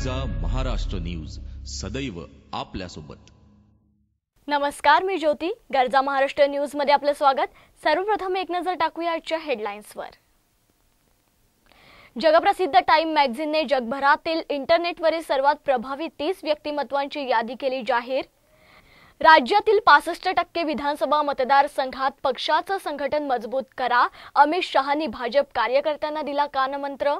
गर्जा Maharashtra news सदैव आपल्यासोबत। नमस्कार, मी ज्योती। गर्जा महाराष्ट्र न्यूज मध्ये आपले स्वागत। सर्वप्रथम एक नजर टाकूया आजच्या हेडलाईन्सवर। जगप्रसिद्ध टाइम मॅगझिनने जगभरातील इंटरनेटवरील सर्वात प्रभावी 30 व्यक्तिमत्वांची यादी केली जाहीर। राज्यातील 65% विधानसभा मतदारसंघात पक्षाचं संघटन मजबूत करा, अमित शहांनी भाजप कार्यकर्त्यांना दिला कानमंत्र।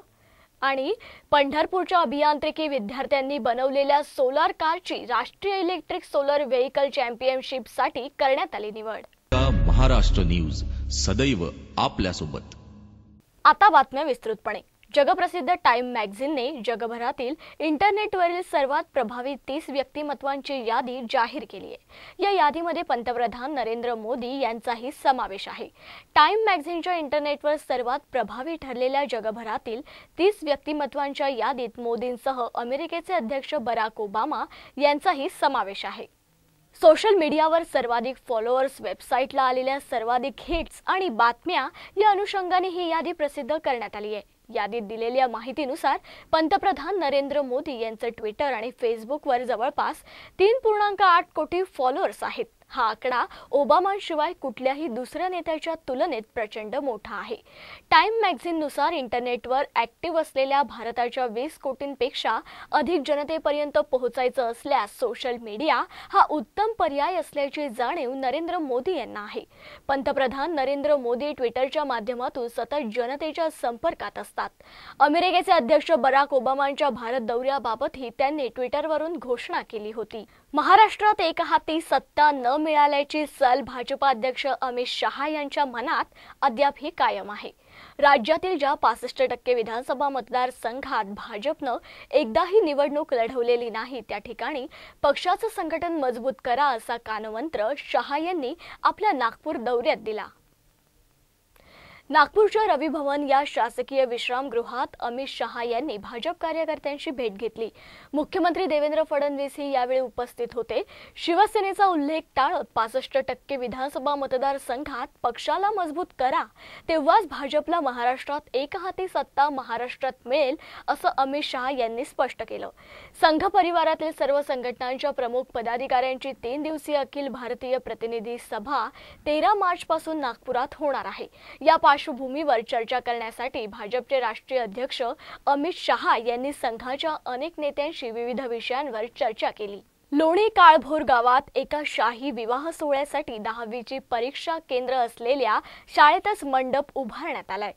आणि पंढरपूरच्या अभियांत्रिकी विद्यार्थ्यांनी बनवलेल्या सोलार कारची राष्ट्रीय इलेक्ट्रिक सोलर व्हेइकल चॅम्पियनशिपसाठी करण्यात आली निवड। महाराष्ट्र न्यूज सदैव आपल्यासोबत। आता बातम्या विस्तृतपणे। जगप्रसिद्ध टाइम मॅगझिनने जगभरातील इंटरनेटवरील सर्वात प्रभावी 30 व्यक्तिमत्वांची यादी जाहीर केली आहे। या यादीमध्ये पंतप्रधान नरेंद्र मोदी यांचाही समावेश आहे। टाइम मॅगझिनच्या इंटरनेटवर सर्वात प्रभावी ठरलेल्या जगभरातील 30 व्यक्तिमत्वांच्या यादीत मोदींसह अमेरिकेचे अध्यक्ष बराक ओबामा यांचाही समावेश आहे। सोशल मीडियावर सर्वाधिक फॉलोअर्स, वेबसाईटला आलेल्या सर्वाधिक हिट्स आणि बातम्या या अनुषंगाने ही यादी प्रसिद्ध करण्यात आली आहे। यादीत दिलेल्या माहितीनुसार पंतप्रधान नरेंद्र मोदी यांचे ट्विटर आणि फेसबुकवर जवळपास 3.8 कोटी फॉलोअर्स आहेत। हा आकडा ओबामांशिवाय कुठल्याही दुसऱ्या नेत्याच्या तुलनेत प्रचंड मोठा आहे। टाइम मॅगझिननुसार इंटरनेटवर ॲक्टिव्ह असलेल्या भारताच्या 20 कोटींपेक्षा अधिक जनतेपर्यंत पोहोचायचं असल्यास सोशल मीडिया हा उत्तम पर्याय असल्याची जाणीव नरेंद्र मोदी यांना आहे। पंतप्रधान नरेंद्र मोदी ट्विटरच्या माध्यमातून सतत जनतेच्या संपर्कात असतात। अमेरिकेचे अध्यक्ष बराक ओबामांच्या भारत दौऱ्याबाबतही त्यांनी ट्विटरवरून घोषणा केली होती। महाराष्ट्रात एकहाती सत्ता न मिळाल्याची सल भाजपा अध्यक्ष अमित शहा यांच्या मनात अद्यापही कायम आहे। राज्यातील ज्या 65% विधानसभा मतदारसंघात भाजपनं एकदाही निवडणूक लढवलेली नाही, त्या ठिकाणी पक्षाचं संघटन मजबूत करा असा कानमंत्र शहा यांनी आपल्या नागपूर दौऱ्यात दिला। नागपूरच्या रवी भवन या शासकीय विश्रामगृहात अमित शहा यांनी भाजप कार्यकर्त्यांची भेट घेतली। मुख्यमंत्री देवेंद्र फडणवीस यावेळी उपस्थित होते। शिवसेनेचा उल्लेख टाळत 65% विधानसभा मतदारसंघात पक्षाला मजबूत करा, तेव्हाच भाजपला महाराष्ट्रात एकहाती सत्ता महाराष्ट्रात मिळेल असं अमित शहा यांनी स्पष्ट केलं। संघ परिवारातील सर्व संघटनांच्या प्रमुख पदाधिकाऱ्यांची 3 दिवसीय अखिल भारतीय प्रतिनिधी सभा 13 मार्चपासून नागपुरात होणार आहे। या पार्श्वभूमीवर चर्चा करण्यासाठी भाजपचे राष्ट्रीय अध्यक्ष अमित शहा यांनी संघाच्या अनेक नेत्यांशी विविध विषयांवर चर्चा केली। लोणी काळभोर गावात एका शाही विवाह सोहळ्यासाठी 10वीची परीक्षा केंद्र असलेल्या शाळेतच मंडप उभारण्यात आलाय।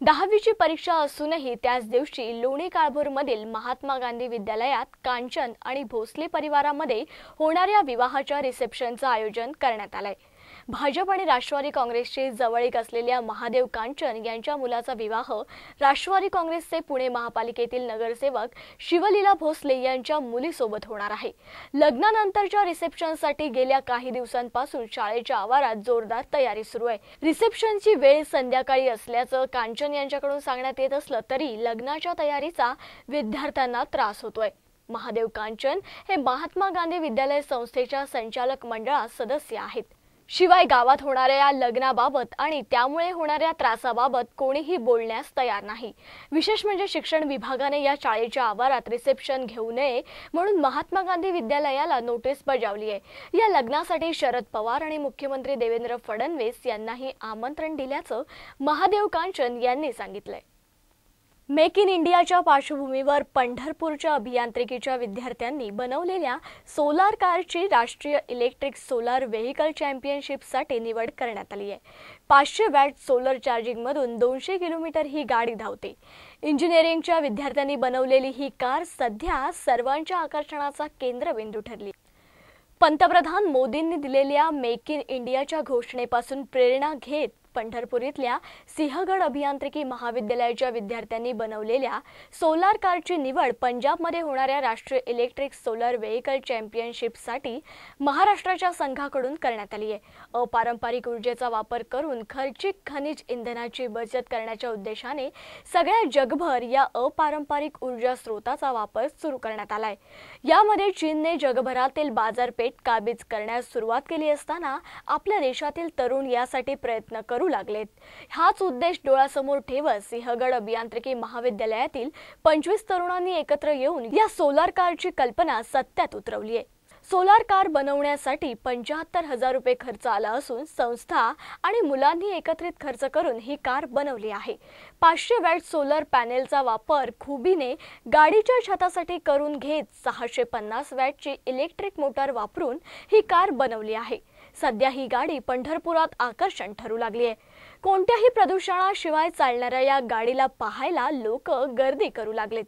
10वीची परीक्षा असूनही त्याच दिवशी लोणी काळभोरमधील महात्मा गांधी विद्यालयात कांचन आणि भोसले परिवारामध्ये होणाऱ्या विवाहाच्या रिसेप्शनचं आयोजन करण्यात आलंय। भाजप आणि राष्ट्रवादी काँग्रेसचे जवळीक असलेल्या महादेव कांचन यांच्या मुलाचा विवाह राष्ट्रवादी काँग्रेसचे पुणे महापालिकेतील नगरसेवक शिवलीला भोसले यांच्या मुलीसोबत होणार आहे। लग्नानंतरच्या रिसेप्शनसाठी गेल्या काही दिवसांपासून शाळेच्या आवारात जोरदार तयारी सुरू आहे। रिसेप्शनची वेळ संध्याकाळी असल्याचं कांचन यांच्याकडून सांगण्यात येत असलं तरी लग्नाच्या तयारीचा विद्यार्थ्यांना त्रास होतोय। महादेव कांचन हे महात्मा गांधी विद्यालय संस्थेच्या संचालक मंडळात सदस्य आहेत। शिवाय गावात होणाऱ्या या लग्नाबाबत आणि त्यामुळे होणाऱ्या त्रासाबाबत कोणीही बोलण्यास तयार नाही। विशेष म्हणजे शिक्षण विभागाने या शाळेच्या आवारात रिसेप्शन घेऊ नये म्हणून महात्मा गांधी विद्यालयाला नोटीस बजावली आहे। या लग्नासाठी शरद पवार आणि मुख्यमंत्री देवेंद्र फडणवीस यांनाही आमंत्रण दिल्याचं महादेव कांचन यांनी सांगितलंय। मेक इन इंडियाच्या पार्श्वभूमीवर पंढरपूरच्या अभियांत्रिकीच्या विद्यार्थ्यांनी बनवलेल्या सोलार कारची राष्ट्रीय इलेक्ट्रिक सोलर व्हेइकल चॅम्पियनशिपसाठी निवड करण्यात आली आहे। 500 वॅट सोलर चार्जिंगमधून 200 किलोमीटर ही गाडी धावते। इंजिनिअरिंगच्या विद्यार्थ्यांनी बनवलेली ही कार सध्या सर्वांच्या आकर्षणाचा केंद्रबिंदू ठरली। पंतप्रधान मोदींनी दिलेल्या मेक इन इंडियाच्या घोषणेपासून प्रेरणा घेत पंढरपूर इथल्या सिंहगड अभियांत्रिकी महाविद्यालयाच्या विद्यार्थ्यांनी बनवलेल्या सोलार कारची निवड पंजाबमध्ये होणाऱ्या राष्ट्रीय इलेक्ट्रिक सोलर व्हेइकल चॅम्पियनशिपसाठी महाराष्ट्राच्या संघाकडून करण्यात आली आहे। अपारंपरिक ऊर्जेचा वापर करून खर्चिक खनिज इंधनाची बचत करण्याच्या उद्देशाने सगळ्या जगभर या अपारंपरिक ऊर्जा स्रोताचा वापर सुरू करण्यात आलाय। यामध्ये चीनने जगभरातील बाजारपेठ काबीज करण्यास सुरुवात केली असताना आपल्या देशातील तरुण यासाठी प्रयत्न करून ठरू लागलेत। हाच उद्देश डोळ्यासमोर ठेवत सिंहगड अभियांत्रिकी महाविद्यालयातील 25 तरुणांनी एकत्र येऊन या सोलार कारची कल्पना सत्यात उतरवली आहे। सोलार कार बनवण्यासाठी 75,000 रुपये खर्च आला असून संस्था आणि मुलांनी एकत्रित खर्च करून ही कार बनवली आहे। 500 वॅट सोलर पॅनेलचा वापर खुबीने गाडीच्या छतासाठी करून घेत 650 वॅटची इलेक्ट्रिक मोटार वापरून ही कार बनवली आहे। सध्या ही गाडी पंढरपुरात आकर्षण ठरू लागली आहे। कोणत्याही प्रदूषणाशिवाय चालणाऱ्या या गाडीला पाहायला लोक गर्दी करू लागलेत।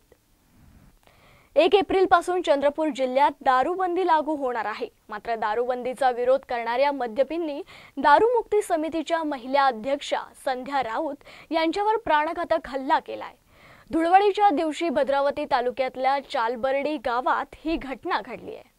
1 एप्रिल पासून चंद्रपूर जिल्ह्यात दारूबंदी लागू होणार आहे। मात्र दारूबंदीचा विरोध करणाऱ्या मद्यपींनी दारूमुक्ती समितीच्या महिला अध्यक्षा संध्या राऊत यांच्यावर प्राणघातक हल्ला केलाय। धुळवडीच्या दिवशी भद्रावती तालुक्यातल्या चालबर्डी गावात ही घटना घडली आहे।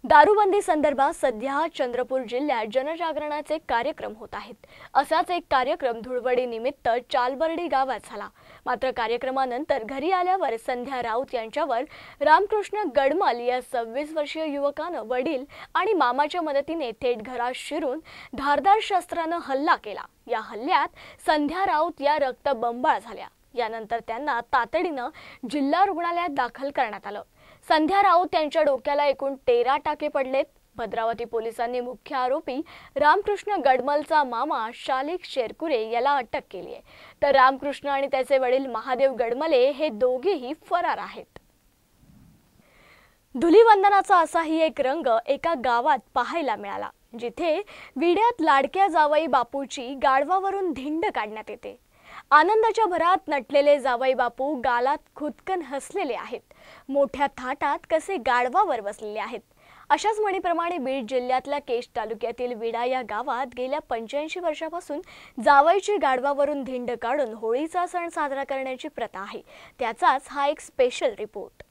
दारूबंदी संदर्भात सध्या चंद्रपूर जिल्ह्यात जनजागरणाचे कार्यक्रम होत आहेत। असाच एक कार्यक्रम धुळवडी निमित्त चालबर्डी गावात झाला। मात्र कार्यक्रमानंतर घरी आल्यावर संध्या राऊत यांच्यावर रामकृष्ण गडमल या 26 वर्षीय युवकानं वडील आणि मामाच्या मदतीने थेट घरात शिरून धारदार शस्त्रानं हल्ला केला। या हल्ल्यात संध्या राऊत या रक्तबंबाळ झाल्या। यानंतर त्यांना तातडीनं जिल्हा रुग्णालयात दाखल करण्यात आलं। संध्या राऊत यांच्या डोक्याला एकूण 13 टाके पडलेत। भद्रावती पोलिसांनी मुख्य आरोपी रामकृष्ण गडमलचा मामा शालिक शेरकुरे याला अटक केली आहे, तर रामकृष्ण आणि त्याचे वडील महादेव गडमले हे दोघेही फरार आहेत। धुलीवंदनाचा असाही एक रंग एका गावात पाहायला मिळाला, जिथे विड्यात लाडक्या जावई बापूची गाढवावरून धिंड काढण्यात येते। आनंदाच्या भरात नटलेले जावई बापू गालात खुदकन हसलेले आहेत। मोठ्या थाटात कसे गाढवावर बसलेले आहेत। अशाच म्हणीप्रमाणे बीड जिल्ह्यातल्या केश तालुक्यातील विडा या गावात गेल्या 85 वर्षापासून जावईची गाढवावरून धिंड काढून होळीचा सण साजरा करण्याची प्रथा आहे। त्याचाच हा एक स्पेशल रिपोर्ट।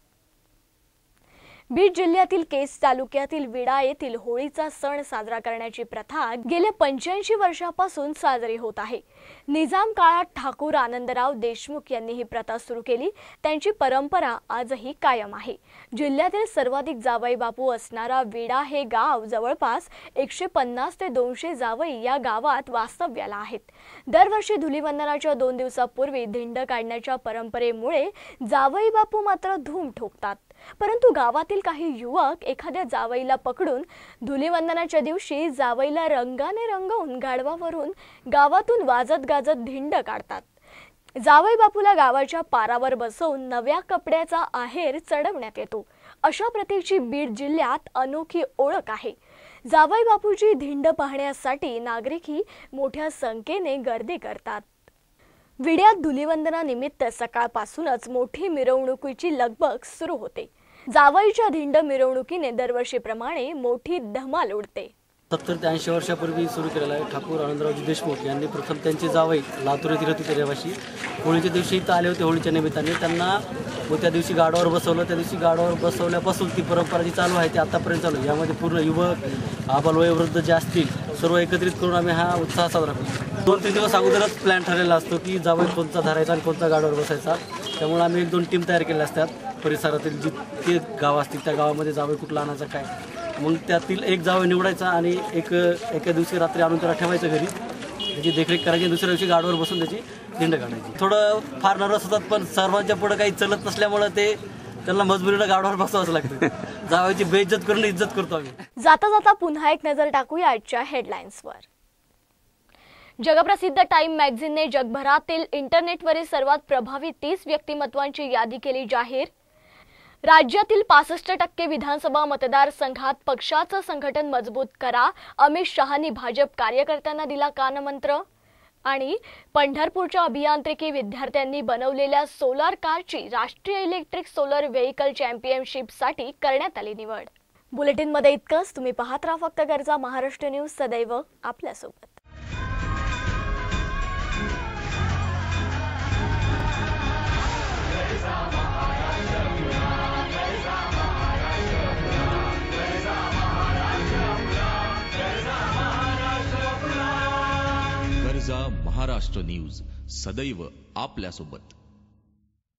बीड जिल्ह्यातील केस तालुक्यातील विडा येथील होळीचा सण साजरा करण्याची प्रथा गेल्या 85 वर्षापासून साजरी होत आहे। निजाम काळात ठाकूर आनंदराव देशमुख यांनी ही प्रथा सुरू केली। त्यांची परंपरा आजही कायम आहे। जिल्ह्यातील सर्वाधिक जावई बापू असणारा विडा हे गाव जवळपास 150 ते 200 जावई या गावात वास्तव्याला आहेत। दरवर्षी धुलीवंदनाच्या 2 दिवसापूर्वी धिंड काढण्याच्या परंपरेमुळे जावई बापू मात्र धूम ठोकतात। परंतु गावातील काही युवक एखाद्या जावईला पकडून धुलीवंदनाच्या दिवशी जावईला रंगाने रंगवून गाढवावरून गावातून वाजत गाजत धिंड काढतात। जावई बापूला गावाच्या पारावर बसवून नव्या कपड्याचा आहेर चढवण्यात येतो। अशा प्रतीची बीड जिल्ह्यात अनोखी ओळख आहे। जावई बापूची धिंड पाहण्यासाठी नागरिकही मोठ्या संख्येने गर्दी करतात। विड्यात धुलीवंदनानिमित्त सकाळपासूनच मोठी मिरवणुकीची लगबग सुरू होते। जावईच्या धिंड मिरवणुकीने दरवर्षीप्रमाणे मोठी धमाल उडते। 70 ते 80 वर्षापूर्वी सुरू केलेला आहे। ठाकूर आनंदरावजी देशमुख यांनी प्रथम त्यांचे जावई लातूर येथील होते रहिवासी होळीच्या दिवशी इथं आले होते। होळीच्या निमित्ताने त्यांना त्या दिवशी गाडावर बसवलं। त्या दिवशी गाडावर बसवल्यापासून ती परंपरा जी चालू आहे ती आतापर्यंत चालू आहे। यामध्ये पूर्ण युवक आबालवयोवृद्ध जे असतील सर्व एकत्रित करून आम्ही हा उत्साह साजरा करतो। 2-3 दिवस अगोदरच प्लॅन ठरलेला असतो की जावई कोणता धरायचा आणि कोणता गाडावर बसायचा। त्यामुळे आम्ही 1-2 टीम तयार केल्या असतात। परिसरातील जितके गाव असतील त्या गावामध्ये जावई कुठला आणायचा काय, मग त्यातील एक जावई निवडायचा आणि एका दिवशी रात्री आणून त्याला ठेवायचं घरी, त्याची देखरेख करायची। दुसऱ्या दिवशी गाडीवर बसून त्याची धिंड काढायची। थोडं फार नर्वस होतात, पण सर्वांच्या पुढे काही चलत नसल्यामुळे त्यांना मजबुरीनं गाडीवर बसवावं लागतं। जावईची बेइज्जत करून इज्जत करतो आम्ही। जाता जाता पुन्हा एक नजर टाकूया आजच्या हेडलाईन्सवर। जगप्रसिद्ध टाइम मॅगझिनने जगभरातील इंटरनेटवरील सर्वात प्रभावी 30 व्यक्तिमत्वांची यादी केली जाहीर। राज्यातील 65% विधानसभा मतदारसंघात पक्षाचं संघटन मजबूत करा, अमित शहांनी भाजप कार्यकर्त्यांना दिला कानमंत्र। आणि पंढरपूरच्या अभियांत्रिकी विद्यार्थ्यांनी बनवलेल्या सोलार कारची राष्ट्रीय इलेक्ट्रिक सोलर व्हेइकल चॅम्पियनशिपसाठी करण्यात आली निवड। बुलेटिनमध्ये इतकंच। तुम्ही पाहत राहा फक्त गरजा महाराष्ट्र न्यूज, सदैव आपल्यासोबत। गरजा महाराष्ट्र न्यूज, सदैव आपल्यासोबत।